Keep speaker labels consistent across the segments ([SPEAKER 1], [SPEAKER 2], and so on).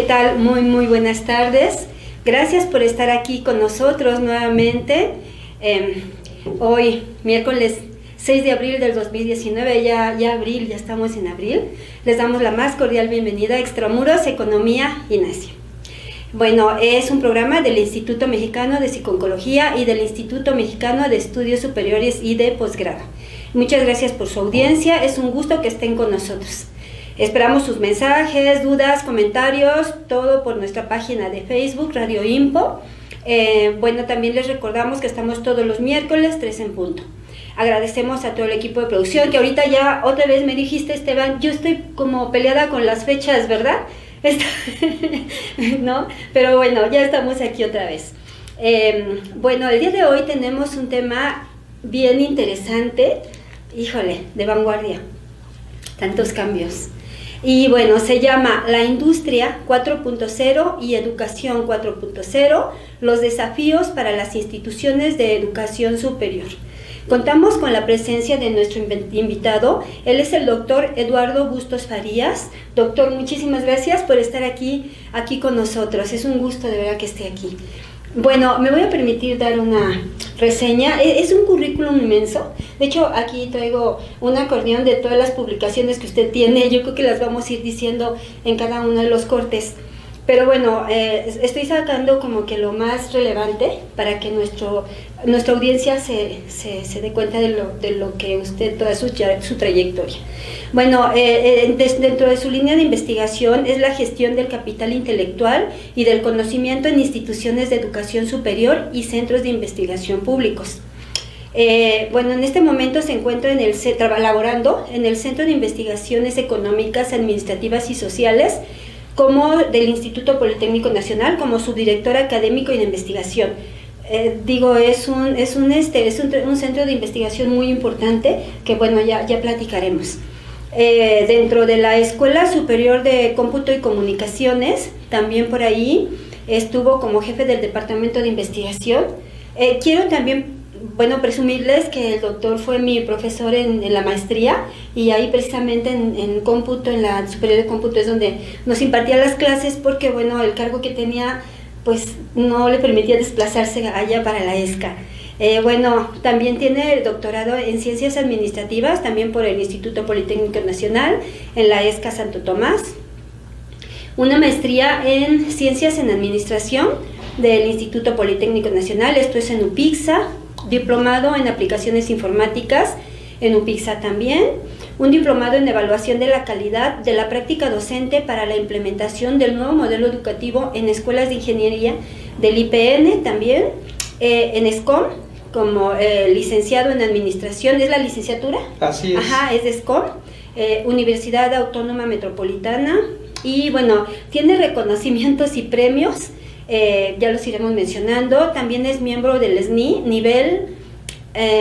[SPEAKER 1] tal? Muy buenas tardes. Gracias por estar aquí con nosotros nuevamente. Hoy, miércoles 6 de abril del 2019, ya abril, ya estamos en abril. Les damos la más cordial bienvenida a Extramuros, Economía y Nación. Bueno, es un programa del Instituto Mexicano de Psico-Oncología y del Instituto Mexicano de Estudios Superiores y de Posgrado. Muchas gracias por su audiencia, es un gusto que estén con nosotros. Esperamos sus mensajes, dudas, comentarios, todo por nuestra página de Facebook, Radio Impo. Bueno, también les recordamos que estamos todos los miércoles, 3 en punto. Agradecemos a todo el equipo de producción, que ahorita ya otra vez me dijiste, Esteban, yo estoy como peleada con las fechas, ¿verdad? ¿No? Pero bueno, ya estamos aquí otra vez. Bueno, el día de hoy tenemos un tema bien interesante, híjole, de vanguardia, tantos cambios. Y bueno, se llama La Industria 4.0 y Educación 4.0, los desafíos para las instituciones de educación superior. Contamos con la presencia de nuestro invitado, él es el doctor Eduardo Bustos Farías. Doctor, muchísimas gracias por estar aquí con nosotros, es un gusto de verdad que esté aquí. Bueno, me voy a permitir dar una reseña, es un currículum inmenso, de hecho aquí traigo un acordeón de todas las publicaciones que usted tiene, yo creo que las vamos a ir diciendo en cada uno de los cortes. Pero bueno, estoy sacando como que lo más relevante para que nuestra audiencia se dé cuenta de lo que usted, toda su trayectoria. Bueno, dentro de su línea de investigación es la gestión del capital intelectual y del conocimiento en instituciones de educación superior y centros de investigación públicos. Bueno, en este momento se encuentra laborando en el Centro de Investigaciones Económicas, Administrativas y Sociales, como del Instituto Politécnico Nacional, como subdirector académico y de investigación. Es un centro de investigación muy importante que, bueno, ya platicaremos. Dentro de la Escuela Superior de Cómputo y Comunicaciones, también por ahí estuvo como jefe del Departamento de Investigación. Quiero también, bueno, presumirles que el doctor fue mi profesor en la maestría, y ahí precisamente en cómputo, en la superior de cómputo, es donde nos impartía las clases, porque bueno, el cargo que tenía pues no le permitía desplazarse allá para la ESCA. Bueno, también tiene el doctorado en Ciencias Administrativas, también por el Instituto Politécnico Nacional, en la ESCA Santo Tomás. Una maestría en Ciencias en Administración del Instituto Politécnico Nacional, esto es en UPIXA. Diplomado en Aplicaciones Informáticas en UPIXA también, un diplomado en Evaluación de la Calidad de la Práctica Docente para la implementación del nuevo modelo educativo en escuelas de ingeniería del IPN también, en SCOM, como licenciado en Administración, ¿es la licenciatura? Así es. Ajá, es de SCOM, Universidad Autónoma Metropolitana, y bueno, tiene reconocimientos y premios. Ya los iremos mencionando. También es miembro del SNI nivel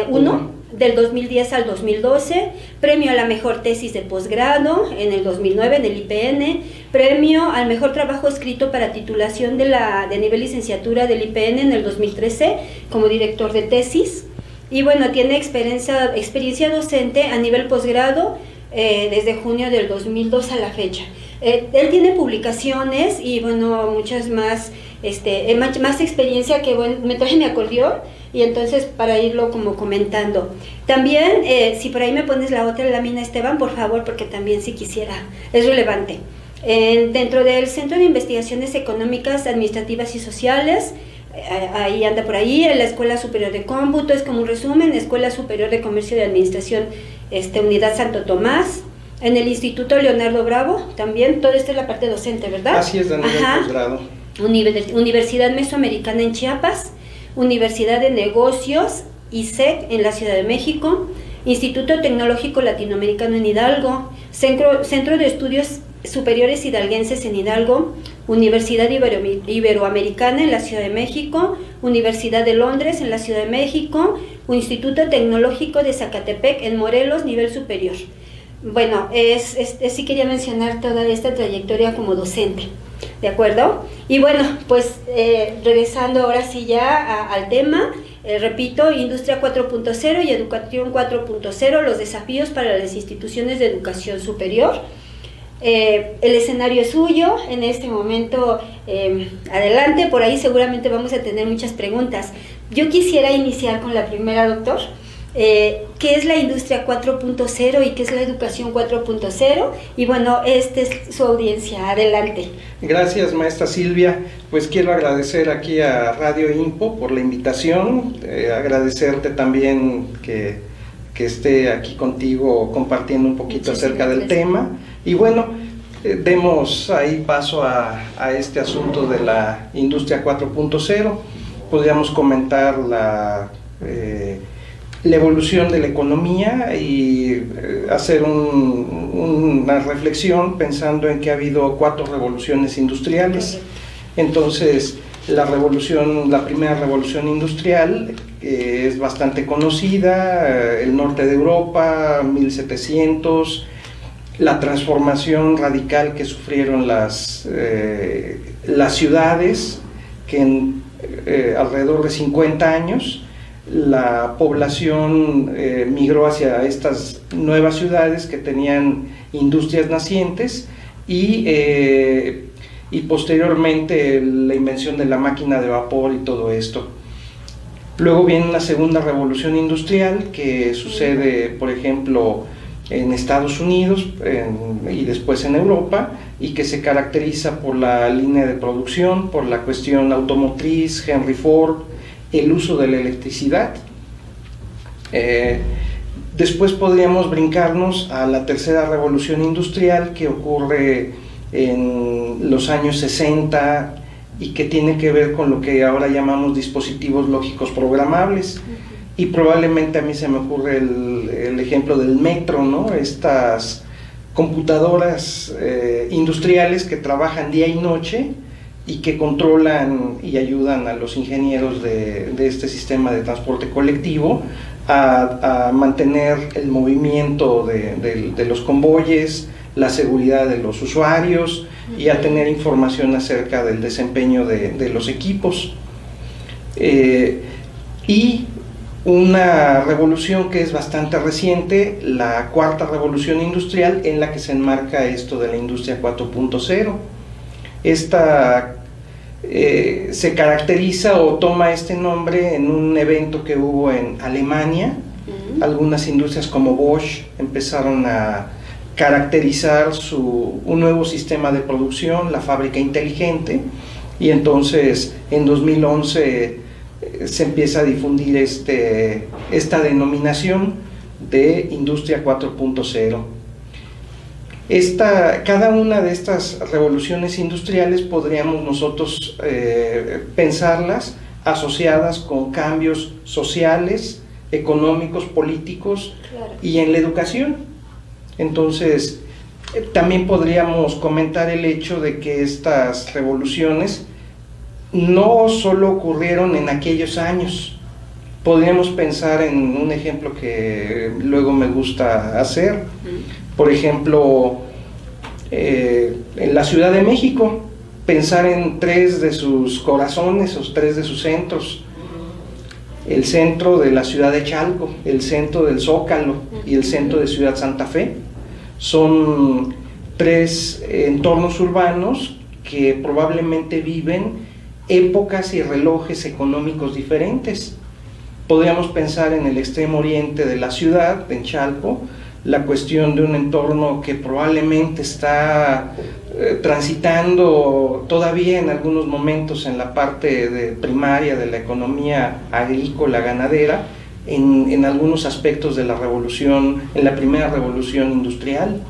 [SPEAKER 1] 1 del 2010 al 2012, premio a la mejor tesis de posgrado en el 2009 en el IPN, premio al mejor trabajo escrito para titulación de nivel licenciatura del IPN en el 2013 como director de tesis. Y bueno, tiene experiencia docente a nivel posgrado desde junio del 2002 a la fecha. Él tiene publicaciones y bueno, muchas más, más experiencia que, bueno, me traje mi acordeón, y entonces para irlo como comentando. También, si por ahí me pones la otra lámina, Esteban, por favor, porque también si quisiera, es relevante. Dentro del Centro de Investigaciones Económicas, Administrativas y Sociales, ahí anda por ahí, en la Escuela Superior de Cómputo, es como un resumen, Escuela Superior de Comercio y Administración, Unidad Santo Tomás. En el Instituto Leonardo Bravo, también, todo esto es la parte docente, ¿verdad? Así es, de nivel posgrado. Universidad Mesoamericana en Chiapas, Universidad de Negocios, ISEC, en la Ciudad de México, Instituto Tecnológico Latinoamericano en Hidalgo, Centro de Estudios Superiores Hidalguenses en Hidalgo, Universidad Iberoamericana en la Ciudad de México, Universidad de Londres en la Ciudad de México, Instituto Tecnológico de Zacatepec en Morelos, nivel superior. Bueno, sí quería mencionar toda esta trayectoria como docente, ¿de acuerdo? Y bueno, pues regresando ahora sí ya al tema, repito, Industria 4.0 y Educación 4.0, los desafíos para las instituciones de educación superior. El escenario es suyo, en este momento adelante, por ahí seguramente vamos a tener muchas preguntas. Yo quisiera iniciar con la primera, doctor. ¿Qué es la industria 4.0 y qué es la educación 4.0? Y bueno, esta es su audiencia, adelante.
[SPEAKER 2] Gracias, maestra Silvia. Pues quiero agradecer aquí a Radio Info por la invitación, agradecerte también que esté aquí contigo compartiendo un poquito acerca del tema. Y bueno, demos ahí paso a este asunto de la industria 4.0. Podríamos comentar la evolución de la economía y hacer una reflexión pensando en que ha habido 4 revoluciones industriales. Entonces, la primera revolución industrial es bastante conocida, el norte de Europa, 1700, la transformación radical que sufrieron las ciudades, que en alrededor de 50 años, la población migró hacia estas nuevas ciudades que tenían industrias nacientes y posteriormente la invención de la máquina de vapor y todo esto. Luego viene una segunda revolución industrial que sucede, por ejemplo, en Estados Unidos y después en Europa, y que se caracteriza por la línea de producción, por la cuestión automotriz, Henry Ford, el uso de la electricidad. Después podríamos brincarnos a la tercera revolución industrial que ocurre en los años 60 y que tiene que ver con lo que ahora llamamos dispositivos lógicos programables. Y probablemente a mí se me ocurre el ejemplo del metro, ¿no? Estas computadoras industriales que trabajan día y noche y que controlan y ayudan a los ingenieros de este sistema de transporte colectivo a mantener el movimiento de los convoyes, la seguridad de los usuarios y a tener información acerca del desempeño de los equipos. Y una revolución que es bastante reciente, la cuarta revolución industrial, en la que se enmarca esto de la industria 4.0. Esta se caracteriza o toma este nombre en un evento que hubo en Alemania. Algunas industrias como Bosch empezaron a caracterizar un nuevo sistema de producción, la fábrica inteligente, y entonces en 2011 se empieza a difundir esta denominación de industria 4.0. Cada una de estas revoluciones industriales podríamos nosotros pensarlas asociadas con cambios sociales, económicos, políticos, claro, y en la educación. Entonces, también podríamos comentar el hecho de que estas revoluciones no solo ocurrieron en aquellos años. Podríamos pensar en un ejemplo que luego me gusta hacer. Por ejemplo, en la Ciudad de México, pensar en 3 de sus corazones o 3 de sus centros. El centro de la ciudad de Chalco, el centro del Zócalo y el centro de Ciudad Santa Fe. Son 3 entornos urbanos que probablemente viven épocas y relojes económicos diferentes. Podríamos pensar en el extremo oriente de la ciudad, en Chalco, la cuestión de un entorno que probablemente está transitando todavía en algunos momentos en la parte primaria de la economía agrícola ganadera, en algunos aspectos de la revolución, en la primera revolución industrial.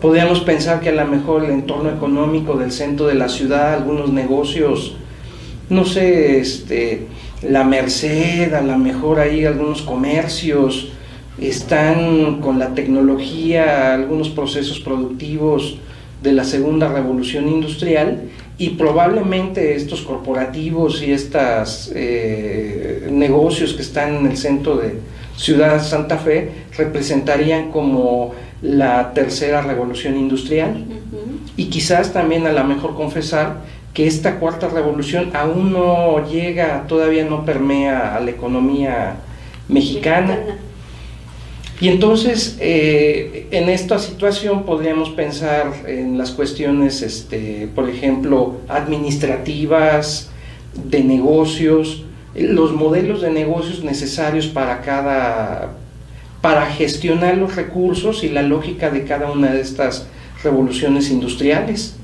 [SPEAKER 2] Podríamos pensar que a lo mejor el entorno económico del centro de la ciudad, algunos negocios, no sé, la Merced, a lo mejor ahí algunos comercios, están con la tecnología, algunos procesos productivos de la segunda revolución industrial, y probablemente estos corporativos y estos negocios que están en el centro de Ciudad Santa Fe representarían como la tercera revolución industrial. Y quizás también a lo mejor confesar que esta cuarta revolución aún no llega, todavía no permea a la economía mexicana. Y entonces, en esta situación podríamos pensar en las cuestiones, por ejemplo, administrativas, de negocios, los modelos de negocios necesarios para gestionar los recursos y la lógica de cada una de estas revoluciones industriales.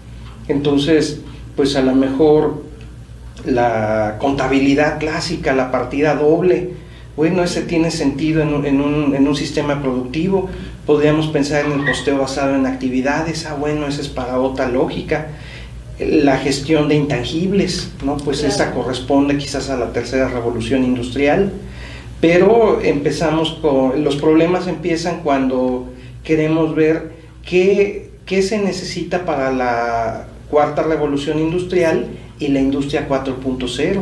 [SPEAKER 2] Entonces, pues a lo mejor la contabilidad clásica, la partida doble, bueno, ese tiene sentido en un sistema productivo. Podríamos pensar en el costeo basado en actividades, bueno, esa es para otra lógica. La gestión de intangibles, ¿no? Pues claro, esa corresponde quizás a la tercera revolución industrial, pero los problemas empiezan cuando queremos ver qué se necesita para la cuarta revolución industrial y la industria 4.0.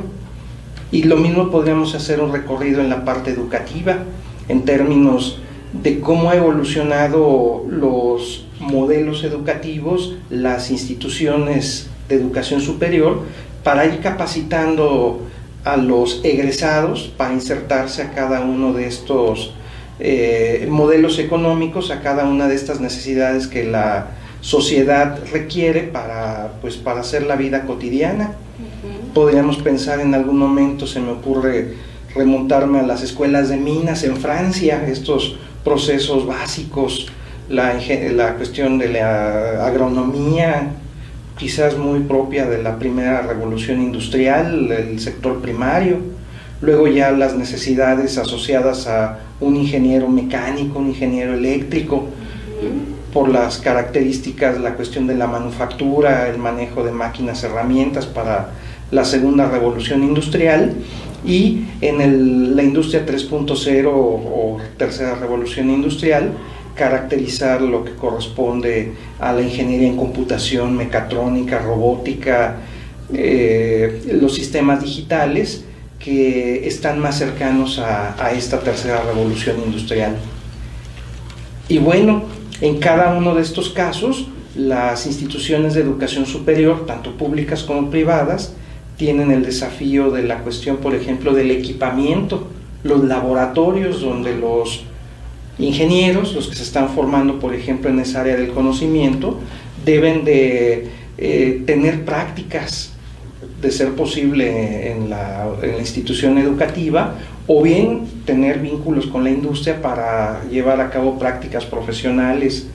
[SPEAKER 2] Y lo mismo podríamos hacer un recorrido en la parte educativa, en términos de cómo ha evolucionado los modelos educativos, las instituciones de educación superior, para ir capacitando a los egresados para insertarse a cada uno de estos modelos económicos, a cada una de estas necesidades que la sociedad requiere para hacer la vida cotidiana. Podríamos pensar en algún momento, se me ocurre remontarme a las escuelas de minas en Francia, estos procesos básicos, la cuestión de la agronomía, quizás muy propia de la primera revolución industrial, el sector primario, luego ya las necesidades asociadas a un ingeniero mecánico, un ingeniero eléctrico, por las características, la cuestión de la manufactura, el manejo de máquinas, herramientas para la segunda revolución industrial, y en la industria 3.0 o tercera revolución industrial, caracterizar lo que corresponde a la ingeniería en computación, mecatrónica, robótica, los sistemas digitales que están más cercanos a esta tercera revolución industrial. Y bueno, en cada uno de estos casos, las instituciones de educación superior, tanto públicas como privadas, tienen el desafío de la cuestión, por ejemplo, del equipamiento, los laboratorios donde los ingenieros, los que se están formando, por ejemplo, en esa área del conocimiento, deben de tener prácticas, de ser posible en la institución educativa, o bien tener vínculos con la industria para llevar a cabo prácticas profesionales,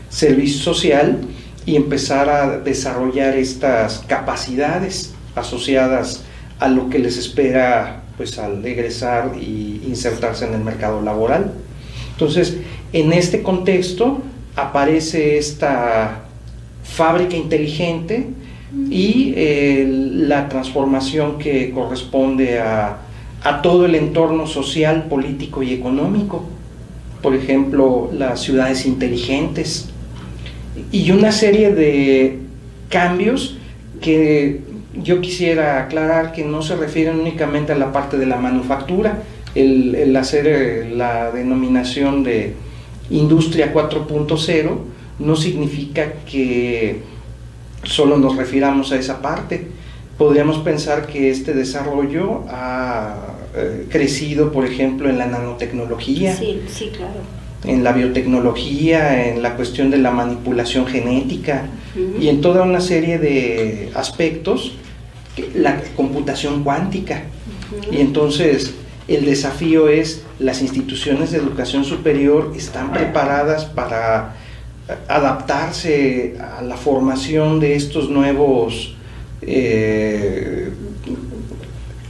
[SPEAKER 2] servicio social, y empezar a desarrollar estas capacidades asociadas a lo que les espera al egresar y insertarse en el mercado laboral. Entonces, en este contexto aparece esta fábrica inteligente y la transformación que corresponde a todo el entorno social, político y económico. Por ejemplo, las ciudades inteligentes y una serie de cambios que yo quisiera aclarar que no se refieren únicamente a la parte de la manufactura. El hacer la denominación de industria 4.0 no significa que solo nos refiramos a esa parte. Podríamos pensar que este desarrollo ha crecido, por ejemplo, en la nanotecnología,
[SPEAKER 1] sí, claro,
[SPEAKER 2] en la biotecnología, en la cuestión de la manipulación genética, y en toda una serie de aspectos, la computación cuántica. Y entonces el desafío es, las instituciones de educación superior están preparadas para adaptarse a la formación de estos nuevos,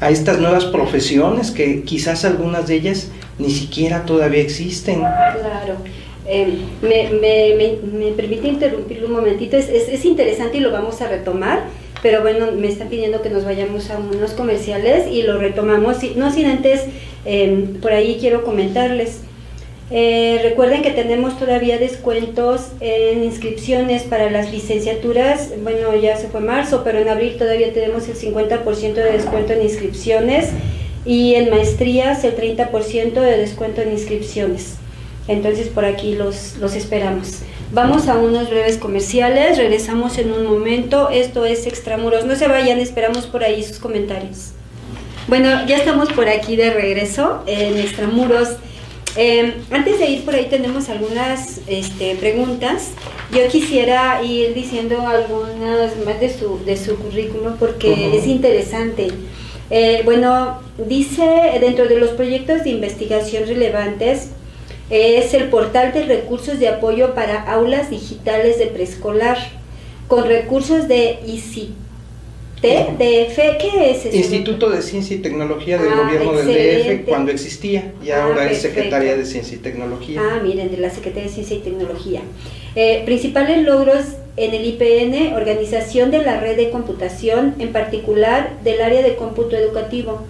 [SPEAKER 2] a estas nuevas profesiones, que quizás algunas de ellas ni siquiera todavía existen.
[SPEAKER 1] Claro. Me permite interrumpirlo un momentito, es interesante y lo vamos a retomar, pero bueno, me están pidiendo que nos vayamos a unos comerciales y lo retomamos, no sin antes, por ahí quiero comentarles. Recuerden que tenemos todavía descuentos en inscripciones para las licenciaturas. Bueno, ya se fue marzo, pero en abril todavía tenemos el 50% de descuento en inscripciones, y en maestrías el 30% de descuento en inscripciones. Entonces por aquí los esperamos. Vamos a unos breves comerciales, regresamos en un momento. Esto es Extramuros, no se vayan, esperamos por ahí sus comentarios. Bueno, ya estamos por aquí de regreso en Extramuros. Antes de ir por ahí tenemos algunas preguntas. Yo quisiera ir diciendo algunas más de su currículum porque es interesante. Bueno, dice dentro de los proyectos de investigación relevantes es el portal de recursos de apoyo para aulas digitales de preescolar con recursos de ICT. DF, ¿qué es eso?
[SPEAKER 2] Instituto de Ciencia y Tecnología del Gobierno del DF, cuando existía, y ahora es Secretaría de Ciencia y Tecnología.
[SPEAKER 1] Miren, de la Secretaría de Ciencia y Tecnología. Principales logros en el IPN: organización de la red de computación, en particular del área de cómputo educativo,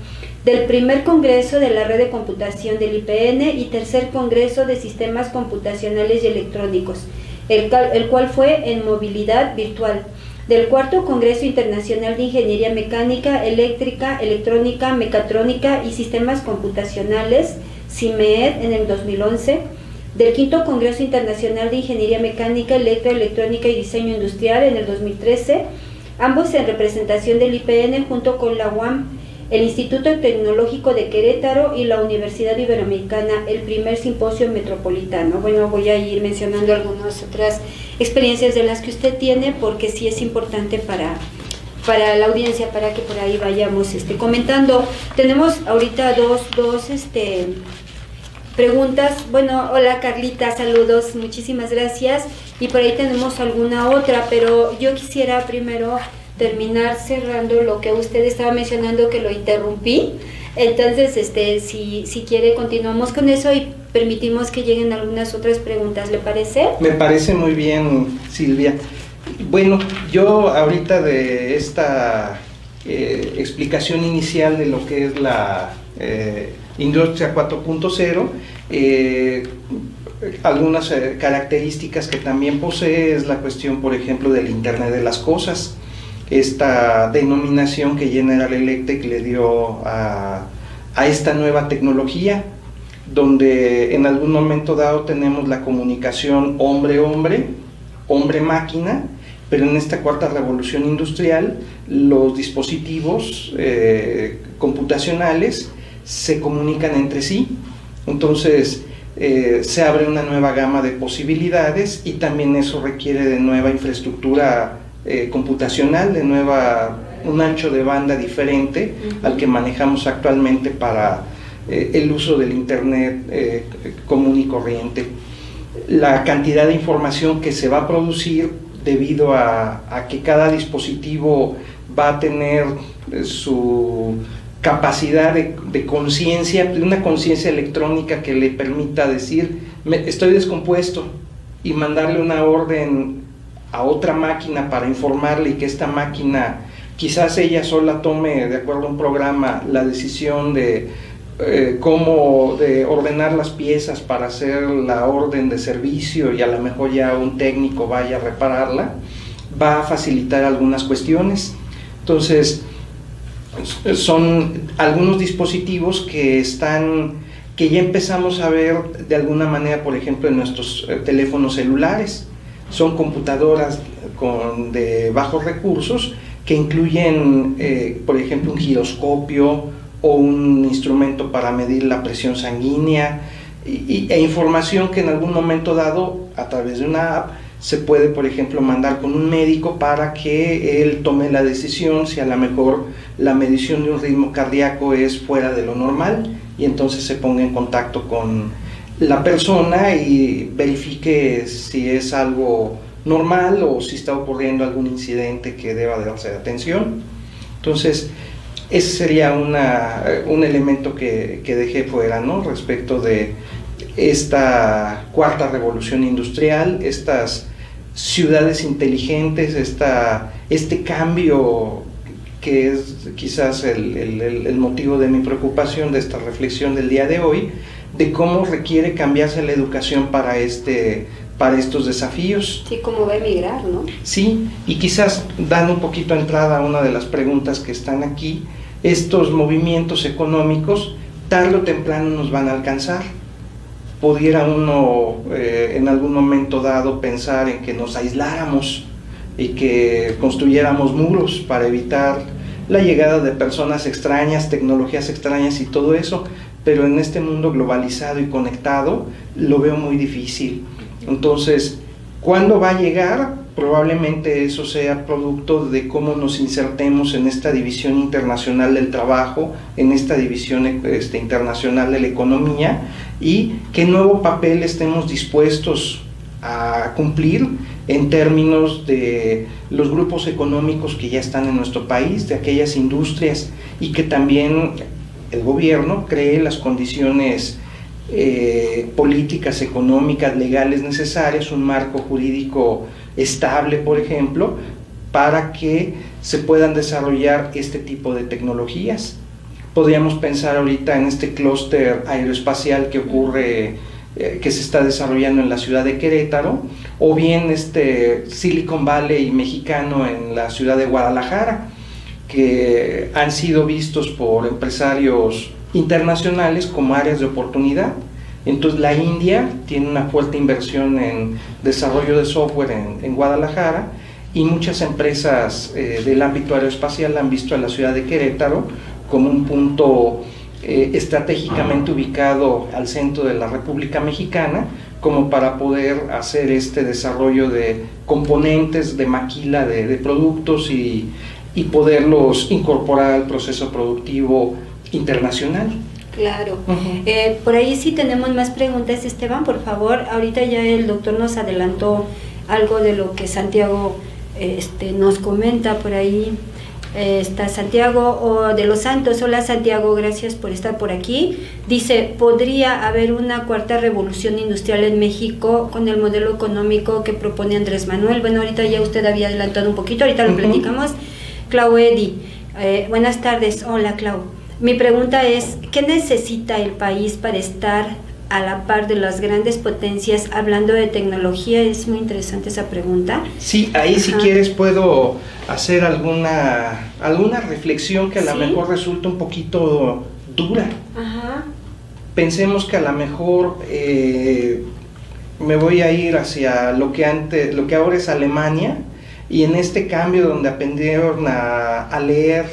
[SPEAKER 1] del primer congreso de la red de computación del IPN y tercer congreso de sistemas computacionales y electrónicos, el cual fue en movilidad virtual, del cuarto Congreso Internacional de Ingeniería Mecánica, Eléctrica, Electrónica, Mecatrónica y Sistemas Computacionales, CIMED, en el 2011, del quinto Congreso Internacional de Ingeniería Mecánica, Electrónica y Diseño Industrial en el 2013, ambos en representación del IPN junto con la UAM, el Instituto Tecnológico de Querétaro y la Universidad Iberoamericana, el primer simposio metropolitano. Bueno, voy a ir mencionando algunas otras experiencias de las que usted tiene, porque sí es importante para la audiencia, para que por ahí vayamos comentando. Tenemos ahorita dos preguntas. Bueno, hola Carlita, saludos, muchísimas gracias. Y por ahí tenemos alguna otra, pero yo quisiera primero terminar cerrando lo que usted estaba mencionando, que lo interrumpí. Entonces, si quiere, continuamos con eso y permitimos que lleguen algunas otras preguntas, ¿le parece?
[SPEAKER 2] Me parece muy bien, Silvia. Bueno, yo ahorita de esta explicación inicial de lo que es la Industria 4.0, algunas características que también posee es la cuestión, por ejemplo, del Internet de las Cosas. Esta denominación que General Electric le dio a esta nueva tecnología, donde en algún momento dado tenemos la comunicación hombre-hombre, hombre-máquina, pero en esta cuarta revolución industrial los dispositivos computacionales se comunican entre sí. Entonces se abre una nueva gama de posibilidades y también eso requiere de nueva infraestructura computacional, de un ancho de banda diferente al que manejamos actualmente para el uso del Internet común y corriente. La cantidad de información que se va a producir debido a que cada dispositivo va a tener su capacidad de conciencia, una conciencia electrónica que le permita decir, estoy descompuesto, y mandarle una orden a otra máquina para informarle y que esta máquina, quizás ella sola tome, de acuerdo a un programa, la decisión de cómo de ordenar las piezas para hacer la orden de servicio, y a lo mejor ya un técnico vaya a repararla, va a facilitar algunas cuestiones. Entonces, son algunos dispositivos que ya empezamos a ver de alguna manera, por ejemplo, en nuestros teléfonos celulares. Son computadoras de bajos recursos que incluyen, por ejemplo, un giroscopio o un instrumento para medir la presión sanguínea e información que en algún momento dado, a través de una app, se puede, por ejemplo, mandar con un médico para que él tome la decisión si a lo mejor la medición de un ritmo cardíaco es fuera de lo normal, y entonces se ponga en contacto con la persona y verifique si es algo normal o si está ocurriendo algún incidente que deba darse atención. Entonces, ese sería un elemento que dejé fuera, ¿no?, respecto de esta cuarta revolución industrial, estas ciudades inteligentes, este cambio que es quizás el motivo de mi preocupación, de esta reflexión del día de hoy, de cómo requiere cambiarse la educación para estos desafíos.
[SPEAKER 1] Sí, cómo va a emigrar, ¿no?
[SPEAKER 2] Sí, y quizás dando un poquito entrada a una de las preguntas que están aquí, estos movimientos económicos tarde o temprano nos van a alcanzar. Pudiera uno en algún momento dado pensar en que nos aisláramos y que construyéramos muros para evitar la llegada de personas extrañas, tecnologías extrañas y todo eso, pero en este mundo globalizado y conectado lo veo muy difícil. Entonces, ¿cuándo va a llegar? Probablemente eso sea producto de cómo nos insertemos en esta división internacional del trabajo, en esta división internacional de la economía, y qué nuevo papel estemos dispuestos a cumplir en términos de los grupos económicos que ya están en nuestro país, de aquellas industrias, y que también el gobierno cree las condiciones políticas, económicas, legales necesarias, un marco jurídico estable, por ejemplo, para que se puedan desarrollar este tipo de tecnologías. Podríamos pensar ahorita en este clúster aeroespacial que ocurre, que se está desarrollando en la ciudad de Querétaro, o bien este Silicon Valley mexicano en la ciudad de Guadalajara, que han sido vistos por empresarios internacionales como áreas de oportunidad. Entonces la India tiene una fuerte inversión en desarrollo de software en Guadalajara, y muchas empresas del ámbito aeroespacial han visto a la ciudad de Querétaro como un punto estratégicamente ubicado al centro de la República Mexicana, como para poder hacer este desarrollo de componentes, de maquila de productos y poderlos incorporar al proceso productivo internacional.
[SPEAKER 1] Claro. Por ahí sí tenemos más preguntas, Esteban, por favor. Ahorita ya el doctor nos adelantó algo de lo que Santiago nos comenta por ahí. Está Santiago de los Santos. Hola Santiago, gracias por estar por aquí. Dice, ¿podría haber una cuarta revolución industrial en México con el modelo económico que propone Andrés Manuel? Bueno, ahorita ya usted había adelantado un poquito, ahorita lo platicamos. Clau Eddy, buenas tardes. Hola Clau. Mi pregunta es, ¿qué necesita el país para estar a la par de las grandes potencias hablando de tecnología? Es muy interesante esa pregunta.
[SPEAKER 2] Sí, ahí si quieres puedo hacer alguna reflexión que a lo mejor resulta un poquito dura. Pensemos que a lo mejor me voy a ir hacia lo que ahora es Alemania, y en este cambio donde aprendieron a leer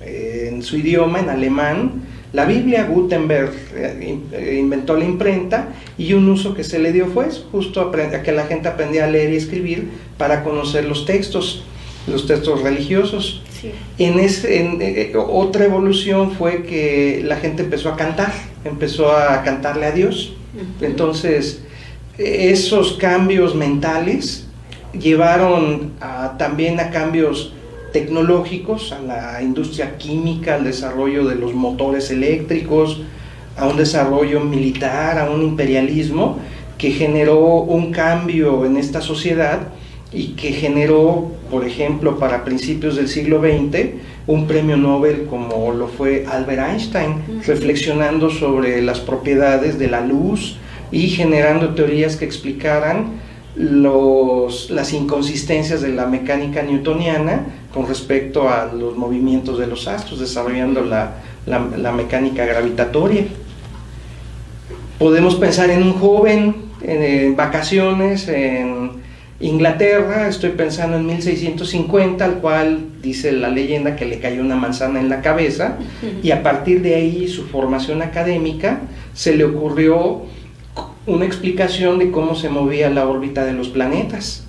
[SPEAKER 2] en su idioma, en alemán, la Biblia, Gutenberg inventó la imprenta, y un uso que se le dio fue justo a que la gente aprendía a leer y escribir para conocer los textos religiosos. Sí. Otra evolución fue que la gente empezó a cantarle a Dios. Entonces, esos cambios mentales llevaron también a cambios tecnológicos, a la industria química, al desarrollo de los motores eléctricos, a un desarrollo militar, a un imperialismo que generó un cambio en esta sociedad, y que generó, por ejemplo, para principios del siglo XX, un premio Nobel como lo fue Albert Einstein, reflexionando sobre las propiedades de la luz y generando teorías que explicaran las inconsistencias de la mecánica newtoniana con respecto a los movimientos de los astros, desarrollando la mecánica gravitatoria. Podemos pensar en un joven en vacaciones en Inglaterra, estoy pensando en 1650, al cual dice la leyenda que le cayó una manzana en la cabeza, y a partir de ahí su formación académica se le ocurrió una explicación de cómo se movía la órbita de los planetas.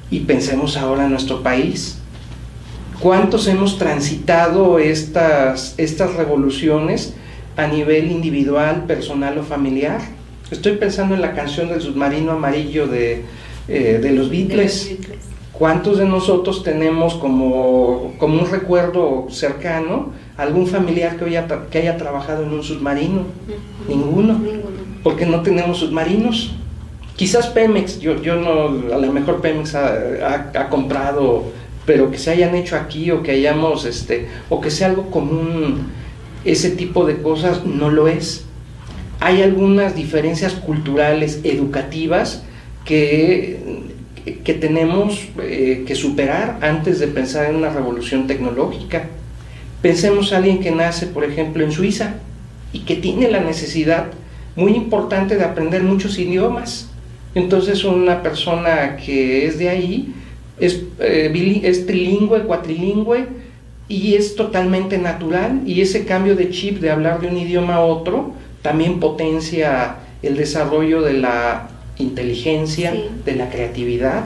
[SPEAKER 2] Y pensemos ahora en nuestro país, ¿cuántos hemos transitado estas revoluciones a nivel individual, personal o familiar? Estoy pensando en la canción del submarino amarillo de los Beatles. ¿Cuántos de nosotros tenemos como un recuerdo cercano algún familiar que haya trabajado en un submarino? Ninguno, porque no tenemos submarinos. Quizás Pemex, yo no, a lo mejor Pemex ha comprado, pero que se hayan hecho aquí, o que hayamos, o que sea algo común, ese tipo de cosas no lo es. Hay algunas diferencias culturales, educativas, que tenemos que superar antes de pensar en una revolución tecnológica. Pensemos a alguien que nace, por ejemplo, en Suiza, y que tiene la necesidad muy importante de aprender muchos idiomas. Entonces una persona que es de ahí es trilingüe, cuatrilingüe, y es totalmente natural, y ese cambio de chip de hablar de un idioma a otro también potencia el desarrollo de la inteligencia, sí, de la creatividad.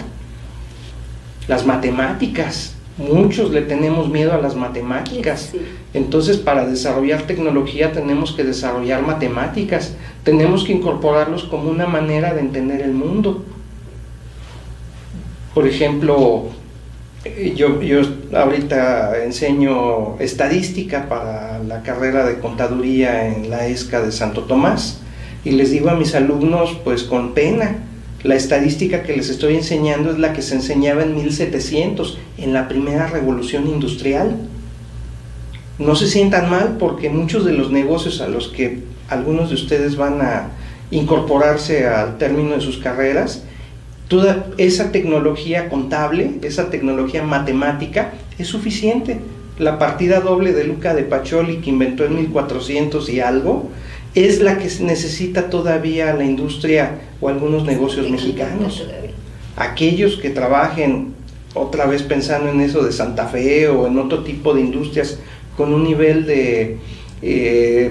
[SPEAKER 2] Las matemáticas, muchos le tenemos miedo a las matemáticas, sí. Entonces para desarrollar tecnología tenemos que desarrollar matemáticas, tenemos que incorporarlos como una manera de entender el mundo. Por ejemplo, yo ahorita enseño estadística para la carrera de contaduría en la ESCA de Santo Tomás, y les digo a mis alumnos, pues con pena, la estadística que les estoy enseñando es la que se enseñaba en 1700, en la primera revolución industrial. No se sientan mal, porque muchos de los negocios a los que algunos de ustedes van a incorporarse al término de sus carreras, toda esa tecnología contable, esa tecnología matemática es suficiente. La partida doble de Luca de Pacioli, que inventó en 1400 y algo, es la que necesita todavía la industria o algunos negocios mexicanos. Aquellos que trabajen, otra vez pensando en eso de Santa Fe o en otro tipo de industrias con un nivel de,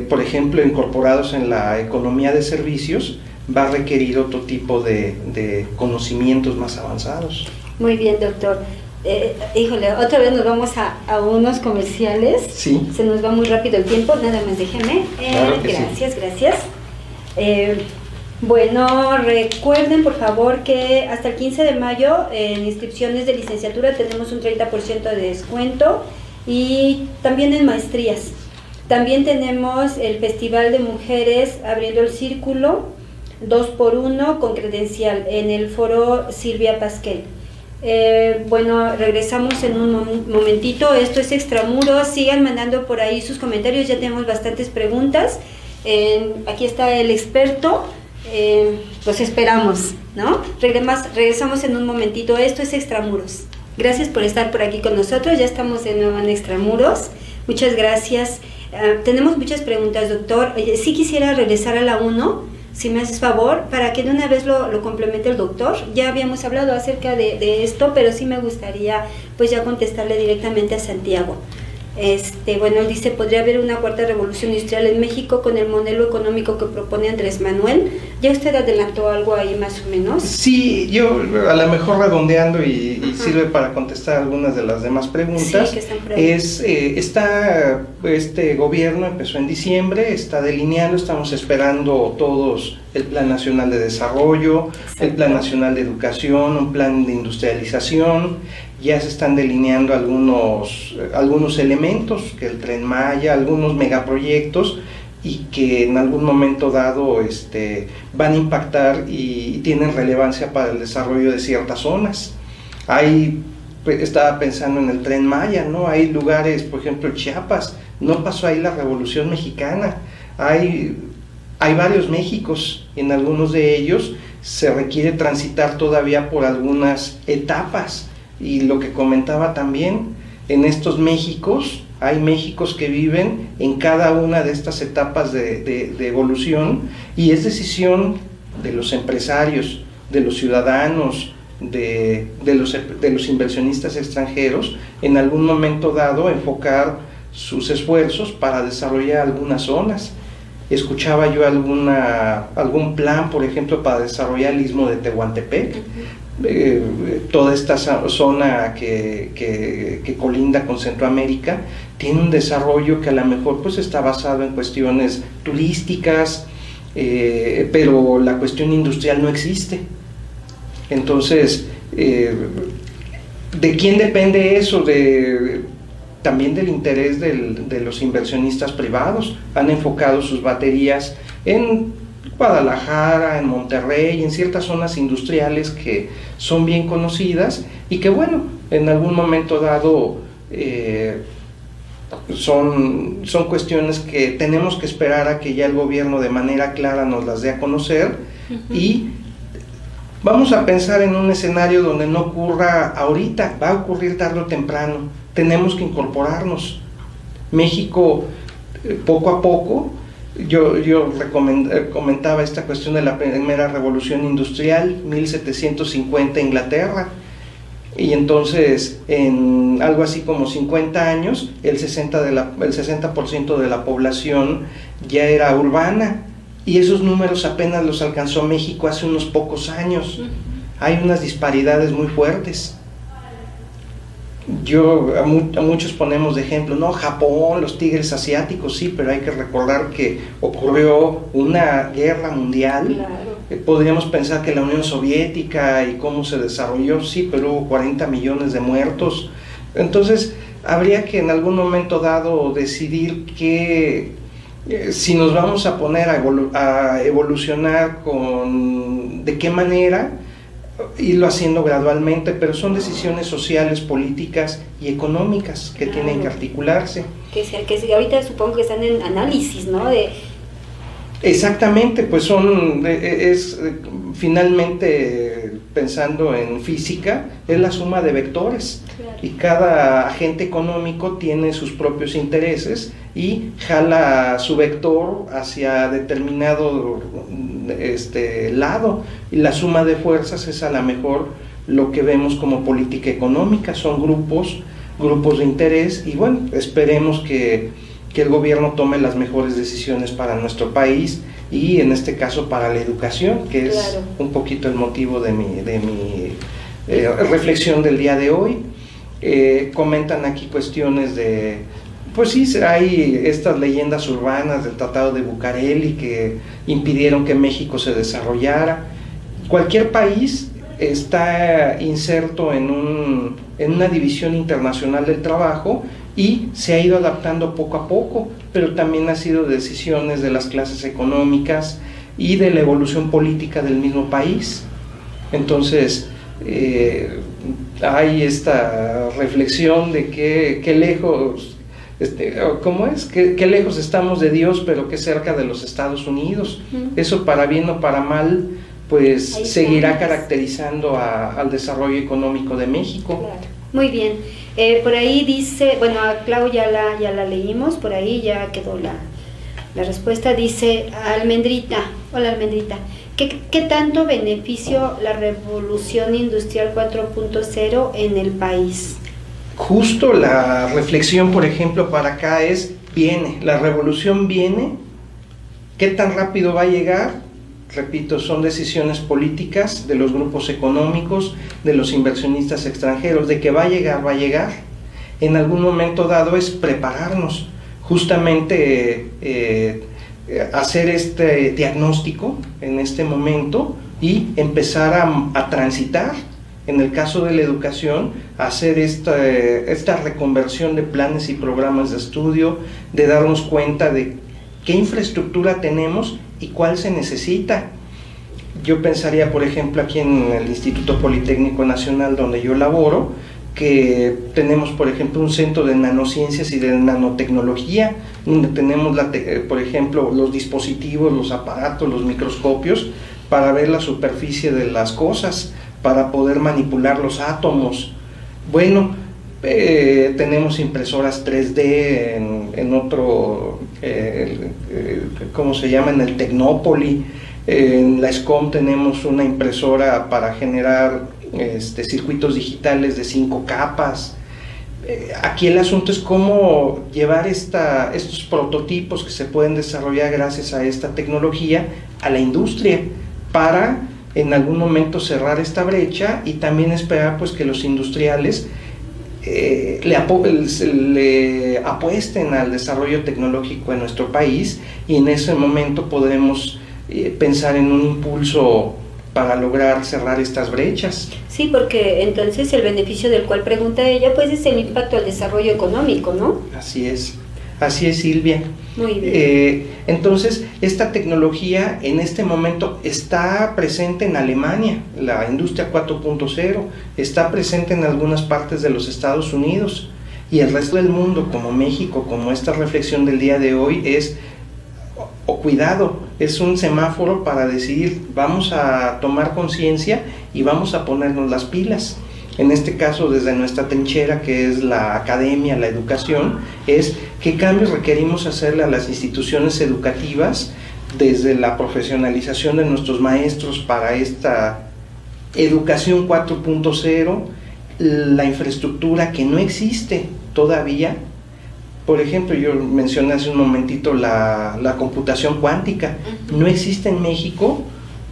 [SPEAKER 2] por ejemplo, incorporados en la economía de servicios, va a requerir otro tipo de conocimientos más avanzados.
[SPEAKER 1] Muy bien, doctor. Híjole, otra vez nos vamos a unos comerciales.
[SPEAKER 2] Sí.
[SPEAKER 1] Se nos va muy rápido el tiempo, nada más déjeme.
[SPEAKER 2] Claro que
[SPEAKER 1] gracias,
[SPEAKER 2] sí.
[SPEAKER 1] Gracias. Bueno, recuerden por favor que hasta el 15 de mayo en inscripciones de licenciatura tenemos un 30% de descuento, y también en maestrías. También tenemos el Festival de Mujeres Abriendo el Círculo 2x1 con credencial en el foro Silvia Pasquel. Bueno, regresamos en un momentito. Esto es Extramuros. Sigan mandando por ahí sus comentarios, ya tenemos bastantes preguntas. Aquí está el experto. Los esperamos, ¿no? Regresamos en un momentito. Esto es Extramuros. Gracias por estar por aquí con nosotros. Ya estamos de nuevo en Extramuros. Muchas gracias. Tenemos muchas preguntas, doctor. Sí quisiera regresar a la 1, si me haces favor, para que de una vez lo complemente el doctor. Ya habíamos hablado acerca de esto, pero sí me gustaría pues ya contestarle directamente a Santiago. Bueno, él dice, ¿podría haber una cuarta revolución industrial en México con el modelo económico que propone Andrés Manuel? ¿Ya usted adelantó algo ahí más o menos?
[SPEAKER 2] Sí, yo a lo mejor redondeando y sirve para contestar algunas de las demás preguntas.
[SPEAKER 1] Sí, que están por ahí.
[SPEAKER 2] Este gobierno empezó en diciembre, está delineando, estamos esperando todos el Plan Nacional de Desarrollo, exacto, el Plan Nacional de Educación, un plan de industrialización. Ya se están delineando algunos elementos, que el Tren Maya, algunos megaproyectos, y que en algún momento dado van a impactar y tienen relevancia para el desarrollo de ciertas zonas. Estaba pensando en el Tren Maya, ¿no? Hay lugares, por ejemplo Chiapas, no pasó ahí la Revolución Mexicana, hay varios Méxicos, en algunos de ellos se requiere transitar todavía por algunas etapas. Y lo que comentaba también, en estos Méxicos, hay Méxicos que viven en cada una de estas etapas de evolución, y es decisión de los empresarios, de los ciudadanos, de los inversionistas extranjeros, en algún momento dado enfocar sus esfuerzos para desarrollar algunas zonas. Escuchaba yo algún plan, por ejemplo, para desarrollar el Istmo de Tehuantepec. Toda esta zona que colinda con Centroamérica tiene un desarrollo que a lo mejor pues está basado en cuestiones turísticas, pero la cuestión industrial no existe. Entonces, ¿de quién depende eso? También del interés de los inversionistas privados. Han enfocado sus baterías en Guadalajara, en Monterrey, en ciertas zonas industriales que son bien conocidas y que, bueno, en algún momento dado son cuestiones que tenemos que esperar a que ya el gobierno de manera clara nos las dé a conocer. Y vamos a pensar en un escenario donde no ocurra ahorita, va a ocurrir tarde o temprano. Tenemos que incorporarnos. México, poco a poco, yo comentaba esta cuestión de la primera revolución industrial, 1750 Inglaterra. y entonces en algo así como 50 años el 60% de la población ya era urbana, y esos números apenas los alcanzó México hace unos pocos años. Hay unas disparidades muy fuertes. A muchos ponemos de ejemplo, no, Japón, los tigres asiáticos, sí, pero hay que recordar que ocurrió una guerra mundial.
[SPEAKER 1] Claro.
[SPEAKER 2] Podríamos pensar que la Unión Soviética y cómo se desarrolló, sí, pero hubo 40 millones de muertos. Entonces habría que en algún momento dado decidir que si nos vamos a poner a evolucionar de qué manera, irlo haciendo gradualmente, pero son decisiones sociales, políticas y económicas que tienen que articularse.
[SPEAKER 1] Que ahorita supongo que están en análisis, ¿no?
[SPEAKER 2] Exactamente, pues finalmente, pensando en física, es la suma de vectores. Claro. Y cada agente económico tiene sus propios intereses y jala su vector hacia determinado lado, y la suma de fuerzas es a lo mejor lo que vemos como política económica. Son grupos de interés, y bueno, esperemos que el gobierno tome las mejores decisiones para nuestro país, y en este caso para la educación, que es claro, un poquito el motivo de mi reflexión del día de hoy. Comentan aquí cuestiones de, pues sí, hay estas leyendas urbanas del Tratado de Bucareli que impidieron que México se desarrollara. Cualquier país está inserto en una división internacional del trabajo y se ha ido adaptando poco a poco, pero también ha sido decisiones de las clases económicas y de la evolución política del mismo país. Entonces hay esta reflexión de qué lejos, ¿cómo es? Qué lejos estamos de Dios, pero qué cerca de los Estados Unidos. Eso, para bien o para mal, pues seguirá caracterizando al desarrollo económico de México.
[SPEAKER 1] Claro. Muy bien. Por ahí dice, bueno, a Clau ya la leímos, por ahí ya quedó la respuesta. Dice Almendrita, hola Almendrita, ¿qué tanto beneficio la revolución industrial 4.0 en el país?
[SPEAKER 2] Justo la reflexión, por ejemplo, para acá la revolución viene, ¿qué tan rápido va a llegar? Repito, son decisiones políticas de los grupos económicos, de los inversionistas extranjeros. De que va a llegar. En algún momento dado es prepararnos, justamente hacer este diagnóstico en este momento y empezar a transitar. En el caso de la educación, hacer esta reconversión de planes y programas de estudio, de darnos cuenta de qué infraestructura tenemos y cuál se necesita. Yo pensaría, por ejemplo, aquí en el Instituto Politécnico Nacional, donde yo laboro, que tenemos, por ejemplo, un centro de nanociencias y de nanotecnología, donde tenemos, por ejemplo, los dispositivos, los aparatos, los microscopios, para ver la superficie de las cosas, para poder manipular los átomos. Bueno, tenemos impresoras 3D en otro, ¿cómo se llama? En el Tecnópoli. En la SCOM tenemos una impresora para generar circuitos digitales de 5 capas. Aquí el asunto es cómo llevar estos prototipos que se pueden desarrollar gracias a esta tecnología a la industria, para en algún momento cerrar esta brecha, y también esperar pues que los industriales le apuesten al desarrollo tecnológico en nuestro país, y en ese momento podremos pensar en un impulso para lograr cerrar estas brechas.
[SPEAKER 1] Sí, porque entonces el beneficio del cual pregunta ella, pues es el impacto al desarrollo económico, ¿no?
[SPEAKER 2] Así es, Silvia.
[SPEAKER 1] Muy bien.
[SPEAKER 2] Entonces, esta tecnología en este momento está presente en Alemania, la industria 4.0, está presente en algunas partes de los Estados Unidos, y el resto del mundo, como México, como esta reflexión del día de hoy, cuidado, es un semáforo para decidir, vamos a tomar conciencia y vamos a ponernos las pilas. En este caso, desde nuestra trinchera, que es la academia, la educación, es qué cambios requerimos hacerle a las instituciones educativas, desde la profesionalización de nuestros maestros para esta educación 4.0, la infraestructura que no existe todavía. Por ejemplo, yo mencioné hace un momentito la computación cuántica. No existe en México,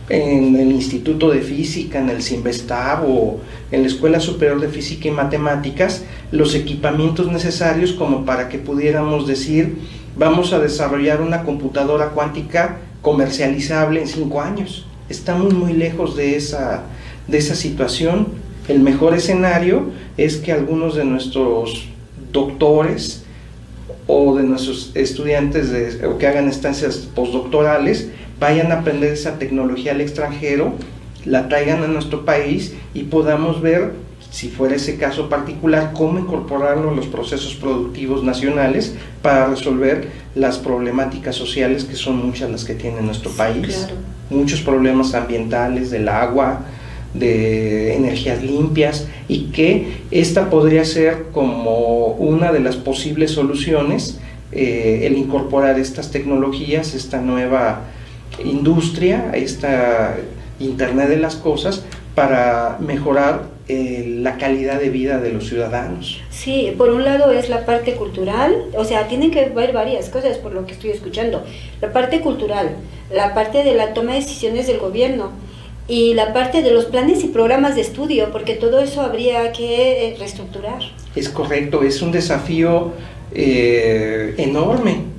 [SPEAKER 2] en el Instituto de Física, en el CIMBESTAB o en la Escuela Superior de Física y Matemáticas, los equipamientos necesarios como para que pudiéramos decir, vamos a desarrollar una computadora cuántica comercializable en 5 años. Está muy lejos de esa situación. El mejor escenario es que algunos de nuestros doctores o de nuestros estudiantes o que hagan estancias postdoctorales vayan a aprender esa tecnología al extranjero, la traigan a nuestro país y podamos ver, si fuera ese caso particular, cómo incorporarlo a los procesos productivos nacionales para resolver las problemáticas sociales, que son muchas las que tiene nuestro país.
[SPEAKER 1] Claro.
[SPEAKER 2] Muchos problemas ambientales, del agua, de energías limpias, y que esta podría ser como una de las posibles soluciones, el incorporar estas tecnologías, esta nueva industria, esta Internet de las cosas, para mejorar la calidad de vida de los ciudadanos.
[SPEAKER 1] Sí, por un lado es la parte cultural, o sea, tienen que ver varias cosas por lo que estoy escuchando. La parte cultural, la parte de la toma de decisiones del gobierno y la parte de los planes y programas de estudio, porque todo eso habría que reestructurar. Es
[SPEAKER 2] correcto, es un desafío enorme,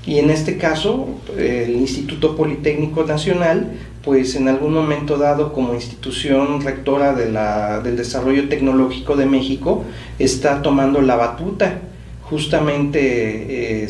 [SPEAKER 2] y en este caso el Instituto Politécnico Nacional, pues en algún momento dado, como institución rectora del desarrollo tecnológico de México, está tomando la batuta. Justamente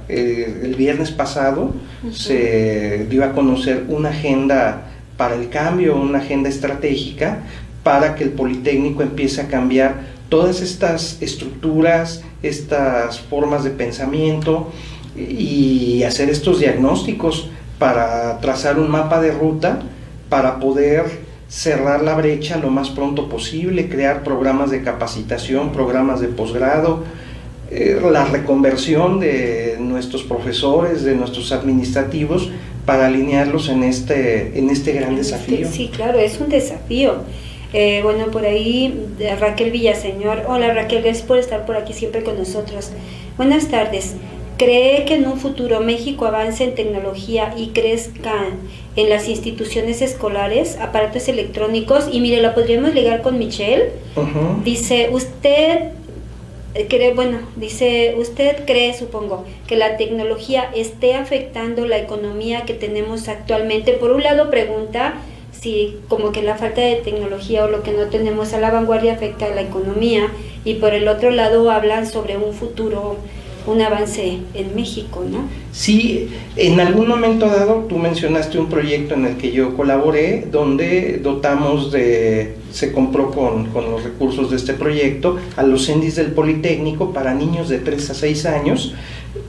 [SPEAKER 2] el viernes pasado se dio a conocer una agenda para el cambio, una agenda estratégica para que el Politécnico empiece a cambiar todas estas estructuras, estas formas de pensamiento, y hacer estos diagnósticos para trazar un mapa de ruta para poder cerrar la brecha lo más pronto posible, crear programas de capacitación, programas de posgrado, la reconversión de nuestros profesores, de nuestros administrativos, para alinearlos en este gran desafío.
[SPEAKER 1] Sí, claro, es un desafío. Bueno, por ahí Raquel Villaseñor. Hola Raquel, gracias por estar por aquí siempre con nosotros. Buenas tardes. ¿Cree que en un futuro México avance en tecnología y crezca en las instituciones escolares, aparatos electrónicos? Y mire, la podríamos ligar con Michelle. Dice, ¿usted cree, supongo, que la tecnología esté afectando la economía que tenemos actualmente? Por un lado pregunta si como que la falta de tecnología o lo que no tenemos a la vanguardia afecta a la economía, y por el otro lado hablan sobre un futuro, un avance en México, ¿no?
[SPEAKER 2] Sí, en algún momento dado tú mencionaste un proyecto en el que yo colaboré, donde se compró con los recursos de este proyecto a los CENDIs del Politécnico para niños de 3 a 6 años,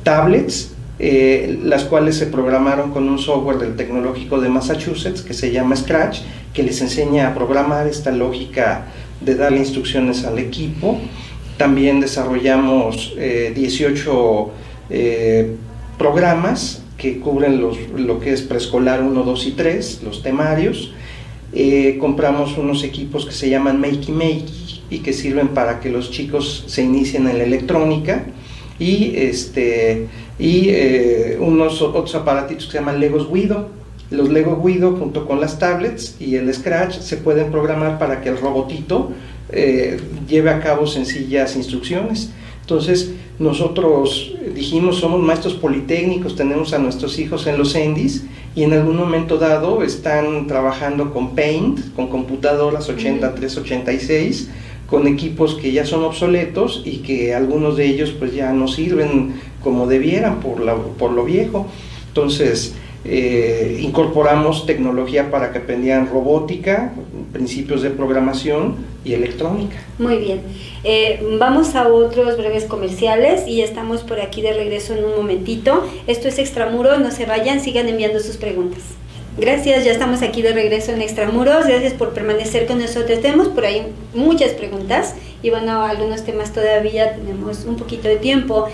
[SPEAKER 2] tablets, las cuales se programaron con un software del Tecnológico de Massachusetts que se llama Scratch, que les enseña a programar esta lógica de darle instrucciones al equipo. También desarrollamos 18 programas que cubren lo que es preescolar 1, 2 y 3, los temarios. Compramos unos equipos que se llaman Makey y que sirven para que los chicos se inicien en la electrónica, y unos otros aparatitos que se llaman Legos Guido. Los Lego Guido, junto con las tablets y el Scratch, se pueden programar para que el robotito lleve a cabo sencillas instrucciones. Entonces nosotros dijimos, somos maestros politécnicos, tenemos a nuestros hijos en los CENDIs, y en algún momento dado están trabajando con Paint, con computadoras 8386, con equipos que ya son obsoletos y que algunos de ellos pues ya no sirven como debieran por lo viejo. Entonces incorporamos tecnología para que aprendieran robótica, principios de programación y electrónica.
[SPEAKER 1] Muy bien, vamos a otros breves comerciales y estamos por aquí de regreso en un momentito. Esto es Extramuros, no se vayan, sigan enviando sus preguntas. Gracias, ya estamos aquí de regreso en Extramuros, gracias por permanecer con nosotros. Tenemos por ahí muchas preguntas y bueno, algunos temas todavía tenemos un poquito de tiempo.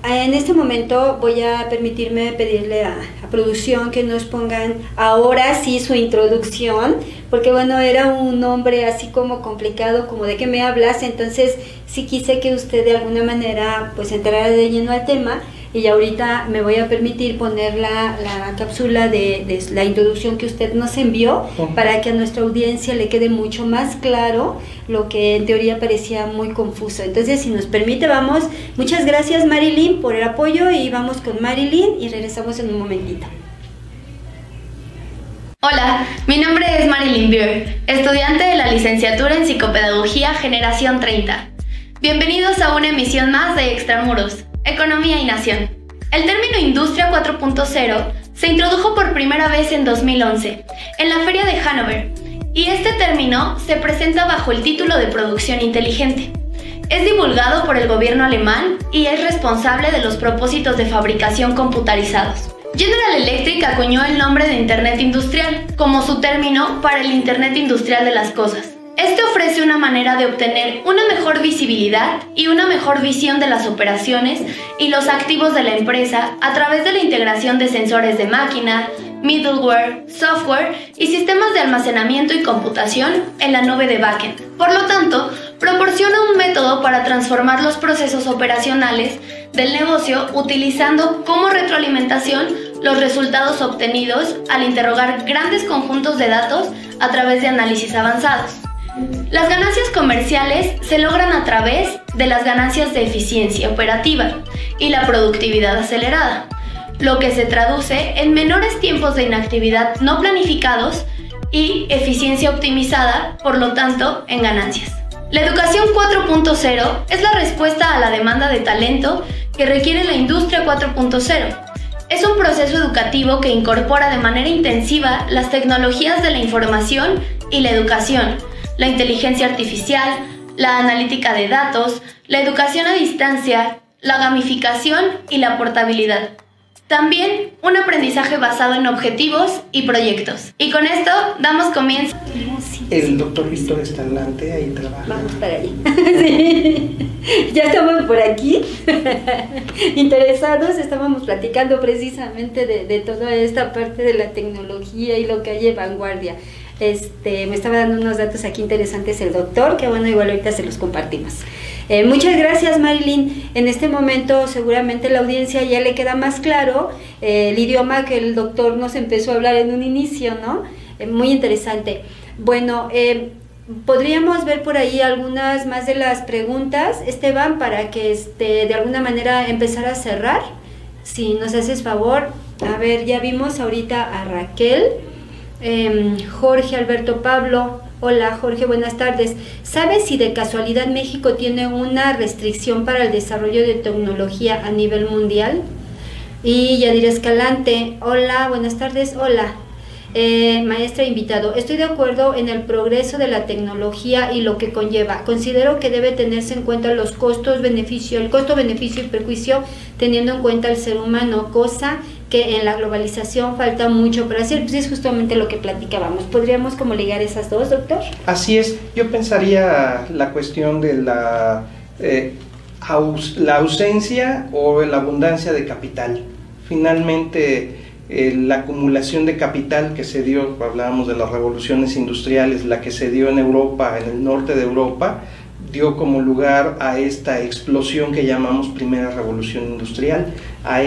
[SPEAKER 1] En este momento voy a permitirme pedirle a producción que nos pongan ahora sí su introducción, porque bueno, era un nombre así como complicado, como de qué me hablas, entonces sí quise que usted de alguna manera pues entrara de lleno al tema, y ahorita me voy a permitir poner la cápsula de la introducción que usted nos envió, para que a nuestra audiencia le quede mucho más claro lo que en teoría parecía muy confuso. Entonces, si nos permite, vamos. Muchas gracias, Marilyn, por el apoyo, y vamos con Marilyn y regresamos en un momentito.
[SPEAKER 3] Hola, mi nombre es Marilyn Beer, estudiante de la licenciatura en Psicopedagogía Generación 30. Bienvenidos a una emisión más de Extramuros, Economía y Nación. El término Industria 4.0 se introdujo por primera vez en 2011, en la Feria de Hannover, y este término se presenta bajo el título de producción inteligente. Es divulgado por el gobierno alemán y es responsable de los propósitos de fabricación computarizados. General Electric acuñó el nombre de Internet Industrial como su término para el Internet Industrial de las cosas. Este ofrece una manera de obtener una mejor visibilidad y una mejor visión de las operaciones y los activos de la empresa a través de la integración de sensores de máquina, middleware, software y sistemas de almacenamiento y computación en la nube de backend. Por lo tanto, proporciona un método para transformar los procesos operacionales del negocio utilizando como retroalimentación los resultados obtenidos al interrogar grandes conjuntos de datos a través de análisis avanzados. Las ganancias comerciales se logran a través de las ganancias de eficiencia operativa y la productividad acelerada, lo que se traduce en menores tiempos de inactividad no planificados y eficiencia optimizada, por lo tanto, en ganancias. La educación 4.0 es la respuesta a la demanda de talento que requiere la industria 4.0. Es un proceso educativo que incorpora de manera intensiva las tecnologías de la información y la educación, la inteligencia artificial, la analítica de datos, la educación a distancia, la gamificación y la portabilidad. También un aprendizaje basado en objetivos y proyectos. Y con esto damos comienzo.
[SPEAKER 2] El doctor Víctor Estalante ahí trabaja.
[SPEAKER 1] Vamos para allá. Sí. Ya estamos por aquí. Interesados, estábamos platicando precisamente de toda esta parte de la tecnología y lo que hay en vanguardia. Me estaba dando unos datos aquí interesantes el doctor, que bueno, igual ahorita se los compartimos. Muchas gracias, Marilyn. En este momento seguramente la audiencia ya le queda más claro el idioma que el doctor nos empezó a hablar en un inicio, ¿no? Muy interesante. Bueno, podríamos ver por ahí algunas más de las preguntas, Esteban, para que de alguna manera empezar a cerrar. Si nos haces favor. A ver, ya vimos ahorita a Raquel. Jorge Alberto Pablo, hola Jorge, buenas tardes. ¿Sabes si de casualidad México tiene una restricción para el desarrollo de tecnología a nivel mundial? Y Yadir Escalante, hola, buenas tardes, hola. Maestra invitado, estoy de acuerdo en el progreso de la tecnología y lo que conlleva. Considero que debe tenerse en cuenta los costos-beneficio, el costo-beneficio y perjuicio, teniendo en cuenta al ser humano, cosa que en la globalización falta mucho por hacer. Pues es justamente lo que platicábamos. ¿Podríamos como ligar esas dos, doctor?
[SPEAKER 2] Así es. Yo pensaría la cuestión de la ausencia o la abundancia de capital. Finalmente, la acumulación de capital que se dio, hablábamos de las revoluciones industriales, la que se dio en Europa, en el norte de Europa, dio como lugar a esta explosión que llamamos primera revolución industrial, a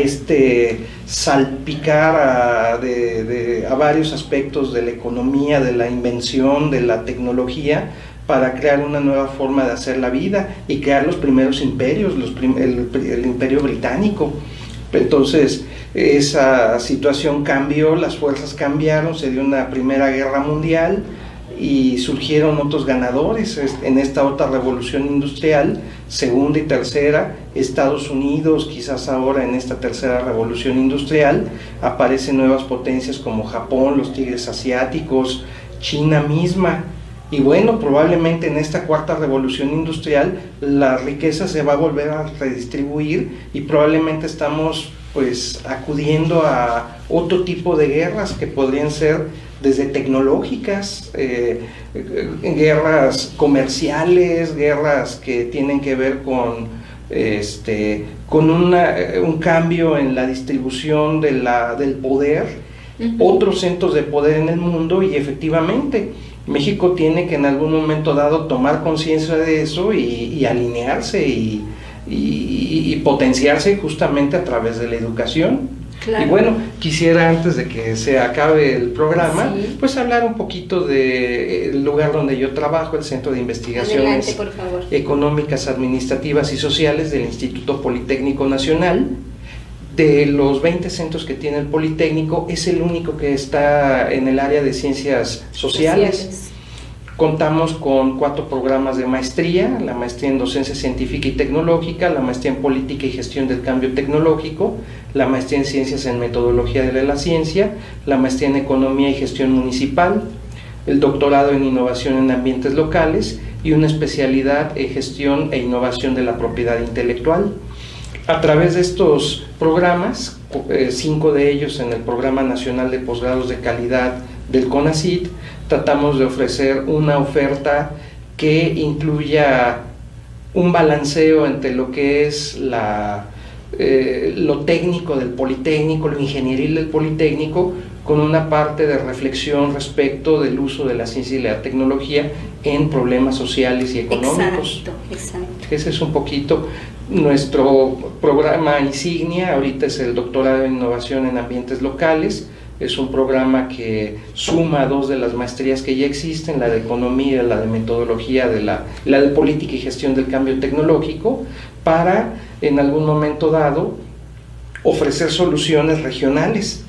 [SPEAKER 2] salpicar a varios aspectos de la economía, de la invención, de la tecnología, para crear una nueva forma de hacer la vida y crear los primeros imperios, el imperio británico. Entonces esa situación cambió, las fuerzas cambiaron, se dio una primera guerra mundial y surgieron otros ganadores en esta otra revolución industrial, segunda y tercera. Estados Unidos, quizás ahora en esta tercera revolución industrial, aparecen nuevas potencias como Japón, los tigres asiáticos, China misma. Y bueno, probablemente en esta cuarta revolución industrial la riqueza se va a volver a redistribuir y probablemente estamos pues acudiendo a otro tipo de guerras que podrían ser desde tecnológicas, guerras comerciales, guerras que tienen que ver con con un cambio en la distribución del poder, otros centros de poder en el mundo, y efectivamente México tiene que en algún momento dado tomar conciencia de eso y alinearse y potenciarse justamente a través de la educación. Claro. Y bueno, quisiera antes de que se acabe el programa, sí, pues hablar un poquito del lugar donde yo trabajo, el Centro de Investigaciones Económicas, Administrativas y Sociales del Instituto Politécnico Nacional. De los 20 centros que tiene el Politécnico, es el único que está en el área de ciencias sociales. Contamos con 4 programas de maestría: la maestría en docencia científica y tecnológica, la maestría en política y gestión del cambio tecnológico, la maestría en ciencias en metodología de la ciencia, la maestría en economía y gestión municipal, el doctorado en innovación en ambientes locales y una especialidad en gestión e innovación de la propiedad intelectual. A través de estos programas, 5 de ellos en el Programa Nacional de Posgrados de Calidad del CONACYT, tratamos de ofrecer una oferta que incluya un balanceo entre lo que es lo técnico del Politécnico, lo ingenieril del Politécnico, con una parte de reflexión respecto del uso de la ciencia y la tecnología en problemas sociales y económicos.
[SPEAKER 1] Exacto.
[SPEAKER 2] Ese es un poquito nuestro programa insignia. Ahorita es el doctorado en innovación en ambientes locales. Es un programa que suma 2 de las maestrías que ya existen, la de economía, la de metodología, la de política y gestión del cambio tecnológico, para en algún momento dado ofrecer soluciones regionales.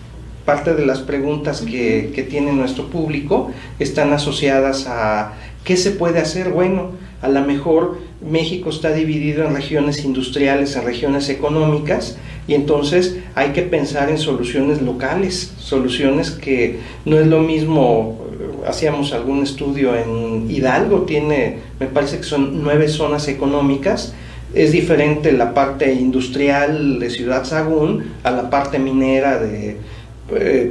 [SPEAKER 2] Parte de las preguntas que tiene nuestro público están asociadas a ¿qué se puede hacer? Bueno, a lo mejor México está dividido en regiones industriales, en regiones económicas, y entonces hay que pensar en soluciones locales, soluciones que no es lo mismo. Hacíamos algún estudio en Hidalgo, me parece que son 9 zonas económicas. Es diferente la parte industrial de Ciudad Sagún a la parte minera de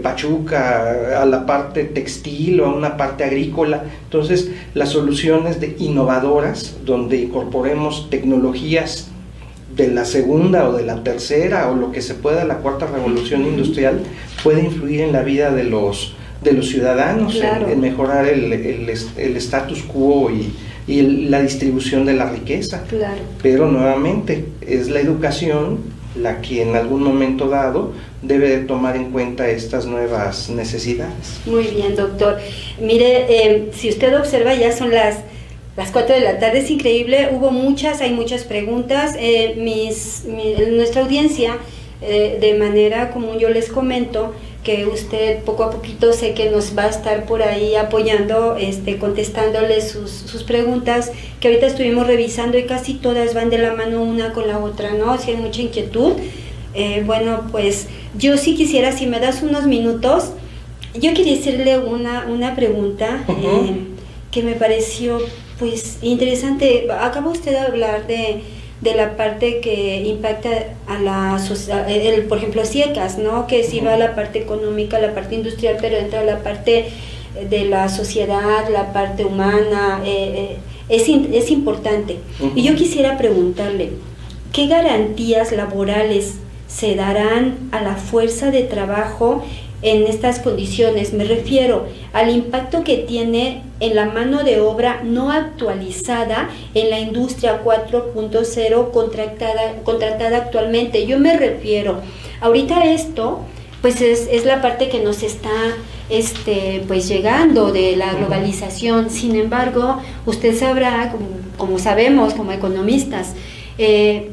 [SPEAKER 2] Pachuca, a la parte textil o a una parte agrícola. Entonces las soluciones innovadoras, donde incorporemos tecnologías de la segunda o de la tercera o lo que se pueda, la 4ª revolución industrial, puede influir en la vida de los ciudadanos, claro, en mejorar el status quo y la distribución de la riqueza.
[SPEAKER 1] Claro.
[SPEAKER 2] Pero nuevamente es la educación la que en algún momento dado debe de tomar en cuenta estas nuevas necesidades.
[SPEAKER 1] Muy bien, doctor. Mire, si usted observa, ya son las 4 de la tarde, es increíble, hay muchas preguntas. Nuestra audiencia, de manera común, yo les comento que usted poco a poquito sé que nos va a estar por ahí apoyando, contestándoles sus preguntas, que ahorita estuvimos revisando y casi todas van de la mano una con la otra, ¿no? Si hay mucha inquietud. Bueno, pues yo sí quisiera, si me das unos minutos, yo quería hacerle una pregunta que me pareció pues interesante. Acaba usted de hablar de la parte que impacta a la sociedad, por ejemplo, CIECAS, ¿no? Que sí va a la parte económica, la parte industrial, pero entra la parte de la sociedad, la parte humana, es importante. Y yo quisiera preguntarle, ¿qué garantías laborales se darán a la fuerza de trabajo en estas condiciones? Me refiero al impacto que tiene en la mano de obra no actualizada en la industria 4.0 contratada actualmente. Yo me refiero, ahorita esto pues es la parte que nos está pues llegando de la globalización. Sin embargo, usted sabrá, como sabemos como economistas,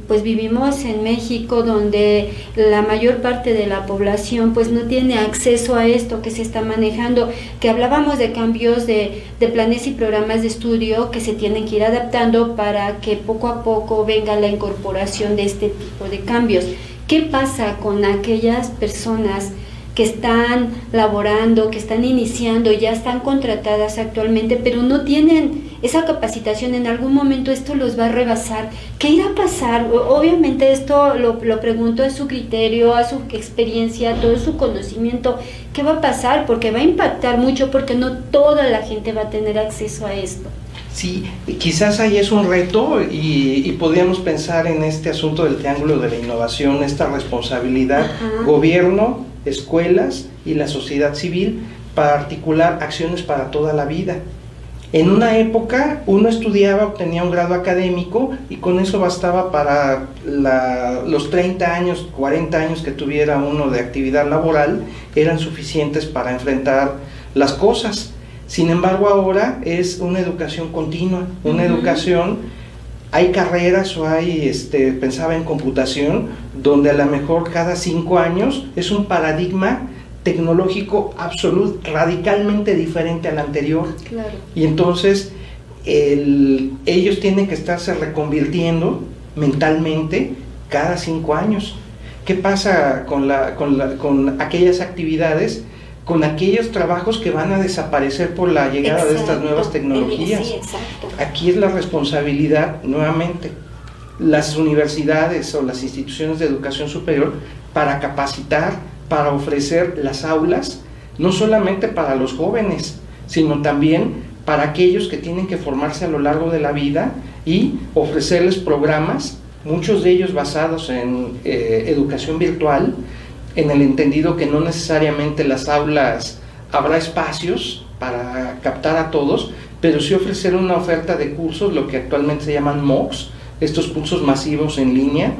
[SPEAKER 1] pues vivimos en México, donde la mayor parte de la población pues no tiene acceso a esto que se está manejando, que hablábamos de cambios de planes y programas de estudio que se tienen que ir adaptando para que poco a poco venga la incorporación de este tipo de cambios. ¿Qué pasa con aquellas personas que están laborando, que están iniciando, ya están contratadas actualmente, pero no tienen esa capacitación? En algún momento esto los va a rebasar. ¿Qué irá a pasar? Obviamente esto lo pregunto a su criterio, a su experiencia, a todo su conocimiento. ¿Qué va a pasar? Porque va a impactar mucho, porque no toda la gente va a tener acceso a esto.
[SPEAKER 2] Sí, quizás ahí es un reto y podríamos pensar en este asunto del triángulo de la innovación, esta responsabilidad, gobierno, escuelas y la sociedad civil para articular acciones para toda la vida. En una época uno estudiaba, obtenía un grado académico y con eso bastaba para los 30 años, 40 años que tuviera uno de actividad laboral, eran suficientes para enfrentar las cosas. Sin embargo, ahora es una educación continua, una educación, hay carreras o hay, pensaba en computación, donde a lo mejor cada 5 años es un paradigma tecnológico absoluto, radicalmente diferente al anterior.
[SPEAKER 1] Claro.
[SPEAKER 2] Y entonces ellos tienen que estarse reconvirtiendo mentalmente cada 5 años. ¿Qué pasa con aquellas actividades, con aquellos trabajos que van a desaparecer por la llegada de estas nuevas tecnologías?
[SPEAKER 1] Sí, exacto.
[SPEAKER 2] Aquí es la responsabilidad, nuevamente, las universidades o las instituciones de educación superior para capacitar, para ofrecer las aulas, no solamente para los jóvenes, sino también para aquellos que tienen que formarse a lo largo de la vida y ofrecerles programas, muchos de ellos basados en educación virtual, en el entendido que no necesariamente las aulas habrá espacios para captar a todos, pero sí ofrecer una oferta de cursos, lo que actualmente se llaman MOOCs, estos cursos masivos en línea,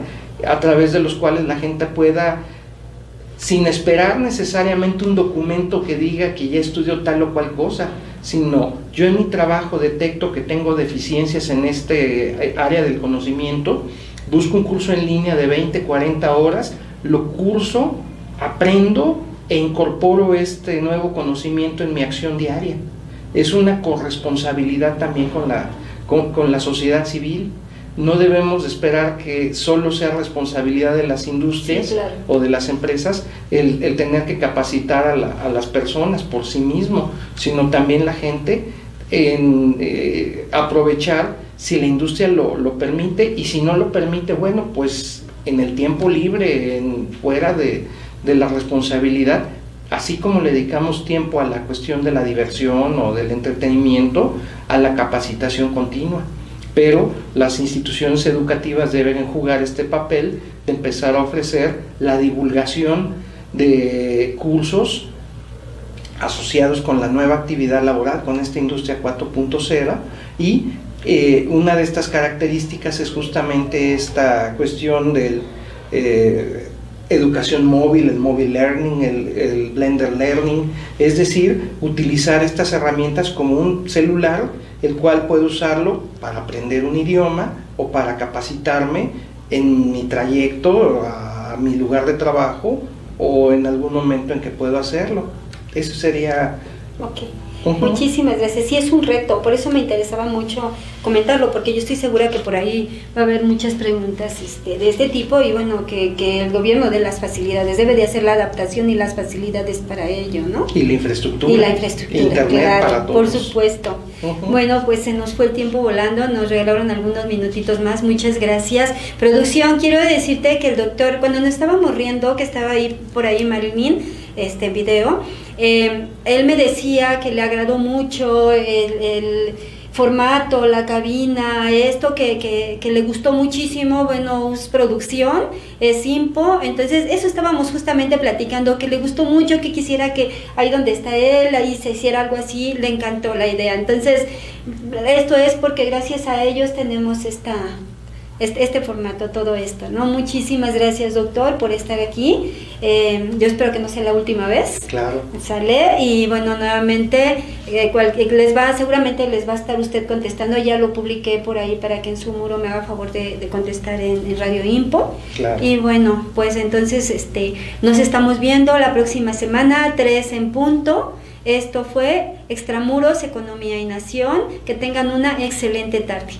[SPEAKER 2] a través de los cuales la gente pueda, sin esperar necesariamente un documento que diga que ya estudió tal o cual cosa, sino yo en mi trabajo detecto que tengo deficiencias en este área del conocimiento, busco un curso en línea de 20, 40 horas, lo curso, aprendo e incorporo este nuevo conocimiento en mi acción diaria. Es una corresponsabilidad también con la sociedad civil. No debemos esperar que solo sea responsabilidad de las industrias, sí, claro, o de las empresas el tener que capacitar a las personas por sí mismo, sino también la gente en aprovechar si la industria lo permite, y si no lo permite, bueno, pues en el tiempo libre, fuera de la responsabilidad, así como le dedicamos tiempo a la cuestión de la diversión o del entretenimiento, a la capacitación continua. Pero las instituciones educativas deben jugar este papel de empezar a ofrecer la divulgación de cursos asociados con la nueva actividad laboral, con esta industria 4.0, y una de estas características es justamente esta cuestión del educación móvil, el mobile learning, el blended learning, es decir, utilizar estas herramientas como un celular, el cual puedo usarlo para aprender un idioma o para capacitarme en mi trayecto a mi lugar de trabajo o en algún momento en que puedo hacerlo. Eso sería...
[SPEAKER 1] Okay. Muchísimas gracias. Sí, es un reto, por eso me interesaba mucho comentarlo, porque yo estoy segura que por ahí va a haber muchas preguntas de este tipo, y bueno, que el gobierno dé las facilidades, debe de hacer la adaptación y las facilidades para ello, ¿no?
[SPEAKER 2] Y la infraestructura.
[SPEAKER 1] Y la infraestructura,
[SPEAKER 2] Internet,
[SPEAKER 1] claro,
[SPEAKER 2] para todos.
[SPEAKER 1] por supuesto. Bueno, pues se nos fue el tiempo volando, nos regalaron algunos minutitos más, muchas gracias. Producción, quiero decirte que el doctor, cuando nos estábamos riendo, que estaba ahí por ahí Marilyn, video, él me decía que le agradó mucho el formato, la cabina, esto que le gustó muchísimo. Bueno, es producción, es Impo, entonces eso estábamos justamente platicando, que le gustó mucho, que quisiera que ahí donde está él, ahí se hiciera algo así, le encantó la idea. Entonces, esto es porque gracias a ellos tenemos este formato, todo esto, ¿no? Muchísimas gracias, doctor, por estar aquí. Yo espero que no sea la última vez.
[SPEAKER 2] Claro.
[SPEAKER 1] Sale, y bueno, nuevamente seguramente les va a estar usted contestando. Ya lo publiqué por ahí para que en su muro me haga favor de contestar en Radio Impo.
[SPEAKER 2] Claro.
[SPEAKER 1] Y bueno, pues entonces nos estamos viendo la próxima semana, 3 en punto. Esto fue Extramuros, Economía y Nación. Que tengan una excelente tarde.